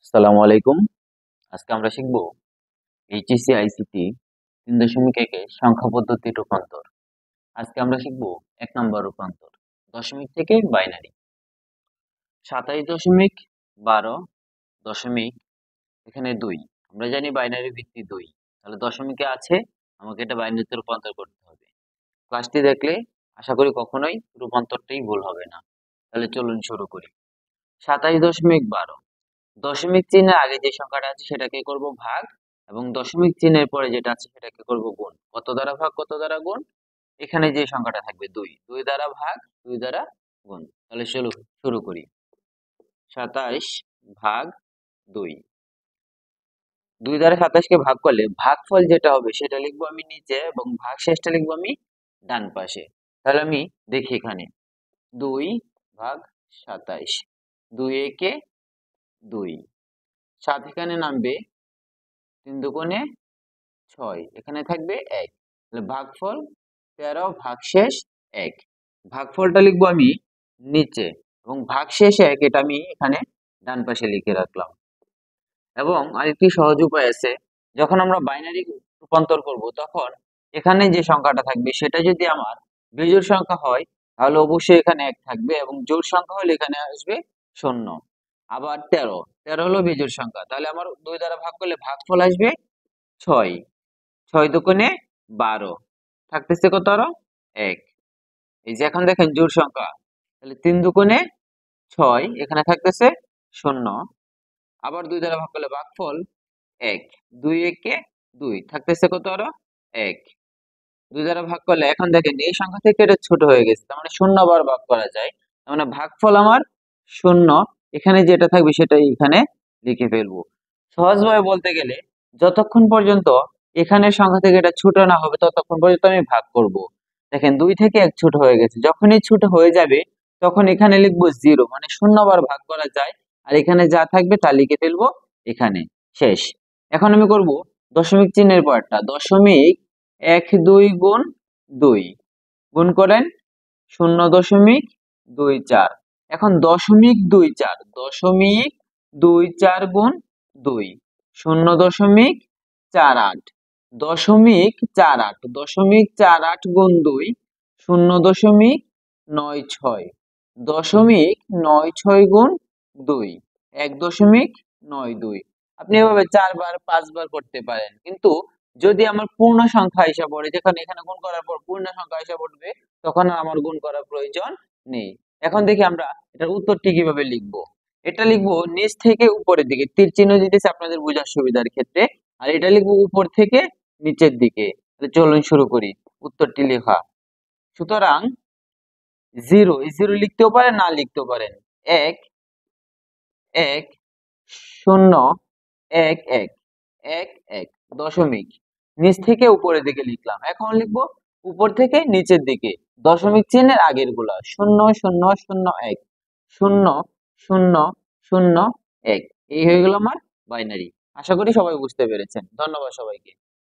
আসসালামু আলাইকুম। আজকে আমরা শিখব এইচএসসি আইসিটি 3.1 সংখ্যা পদ্ধতির রূপান্তর। আজকে আমরা শিখব 1 নম্বর রূপান্তর, দশমিক থেকে বাইনারি। 27.12 দশমিক এখানে 2। আমরা জানি বাইনারি ভিত্তি 2, তাহলে দশমিকে আছে, আমাকে এটা বাইনারিতে রূপান্তর করতে হবে। ক্লাসটি দেখলে আশা করি কখনোই রূপান্তরটাই ভুল হবে না। তাহলে চলুন শুরু করি। 27.12 দশমিক চিহ্নের আগে যে সংখ্যাটা আছে সেটাকে করব ভাগ, এবং দশমিক চিহ্নের পরে যেটা আছে সেটাকে করব গুণ। কত দ্বারা ভাগ, কত দ্বারা গুণ? এখানে যে সংখ্যাটা থাকবে 2, 2 দ্বারা ভাগ, 2 দ্বারা গুণ। তাহলে চলো শুরু করি। 27 ভাগ 2, 2 দ্বারা 27 কে ভাগ করলে ভাগফল যেটা হবে সেটা লিখবো আমি নিচে, এবং ভাগশেষটা লিখবো আমি ডান পাশে। তাহলে আমি দেখি এখানে 2 ভাগ 27, 2 একে 2, 7 এখানে নামবে, 3 দুগুণে 6, এখানে থাকবে 1। তাহলে ভাগফল 13 ভাগশেষ 1। ভাগফলটা লিখবো আমি নিচে, এবং ভাগশেষ 1 এটা আমি এখানে ডান পাশে লিখে রাখলাম। এবং আরেকটি সহজ উপায় আছে, যখন আমরা বাইনারি রূপান্তর করব তখন এখানে যে সংখ্যাটা থাকবে সেটা যদি আমার বিজোড় সংখ্যা হয় তাহলে অবশ্যই এখানে 1 থাকবে, এবং জোড় সংখ্যা হলে এখানে আসবে 0। আবার 13, 13 হলো বিজোড় সংখ্যা, তাহলে আমার 2 দ্বারা ভাগ করলে ভাগফল আসবে 6, 6 দুগুণে 12, থাকতেছে কত আরো 1। এই যে এখন দেখেন জোড় সংখ্যা, তাহলে 3 দুগুণে 6, এখানে থাকতেছে 0। আবার 2 দ্বারা ভাগ করলে ভাগফল 1, 2 একে 2, থাকতেছে কত আরো 1। 2 দ্বারা ভাগ করলে এখন দেখেন এই সংখ্যা থেকে এটা ছোট হয়ে গেছে, তার মানে 0 বার ভাগ করা যায়, তার মানে ভাগফল আমার 0। এখানে যেটা থাকবে সেটাই এখানে লিখে ফেলবো। সহজভাবে বলতে গেলে যতক্ষণ পর্যন্ত এখানের সংখ্যা থেকে এটা ছোট না হবে ততক্ষণ পর্যন্ত আমি ভাগ করব। দেখেন 2 থেকে 1 ছোট হয়ে গেছে, যখনই ছোট হয়ে যাবে তখন এখানে লিখবো 0, মানে 0 বার ভাগ করা যায়, আর এখানে যা থাকবে তা লিখে ফেলবো এখানে, শেষ। এখন আমি করব দশমিক চিহ্নের পরটা, দশমিক 1 2 গুণ 2 গুণ করেন 0.24। এখন দশমিক 24, দশমিক 24 গুণ 2 0.48, দশমিক 48, দশমিক 48 গুণ 2 0.96, দশমিক 96 গুণ 2 1.92। আপনি এভাবে 4 বার 5 বার করতে পারেন, কিন্তু যদি আমার পূর্ণ সংখ্যা হিসাব পড়ে, যেখানে এখানে গুণ করার পর পূর্ণ সংখ্যা হিসাব পড়বে, তখন আর আমার গুণ করার প্রয়োজন নেই। এখন দেখি আমরা এটার উত্তরটি কিভাবে লিখবো। এটা লিখবো নিচ থেকে উপরের দিকে, তীর চিহ্ন দিতেছি আপনাদের বোঝার সুবিধার ক্ষেত্রে, আর এটা লিখবো উপর থেকে নিচের দিকে। তাহলে চলুন শুরু করি উত্তরটি লেখা। সুতরাং 0 লিখতেও পারেন, না লিখতেও পারেন। 1 1 0 1 1 1 1 দশমিক নিচ থেকে উপরের দিকে লিখলাম। এখন লিখবো উপর থেকে নিচের দিকে, দশমিক চিহ্নের আগের গুলা 0 0 0 1 0 0 0 1। এই হয়ে গেল আমার বাইনারি। আশা করি সবাই বুঝতে পেরেছেন। ধন্যবাদ সবাইকে।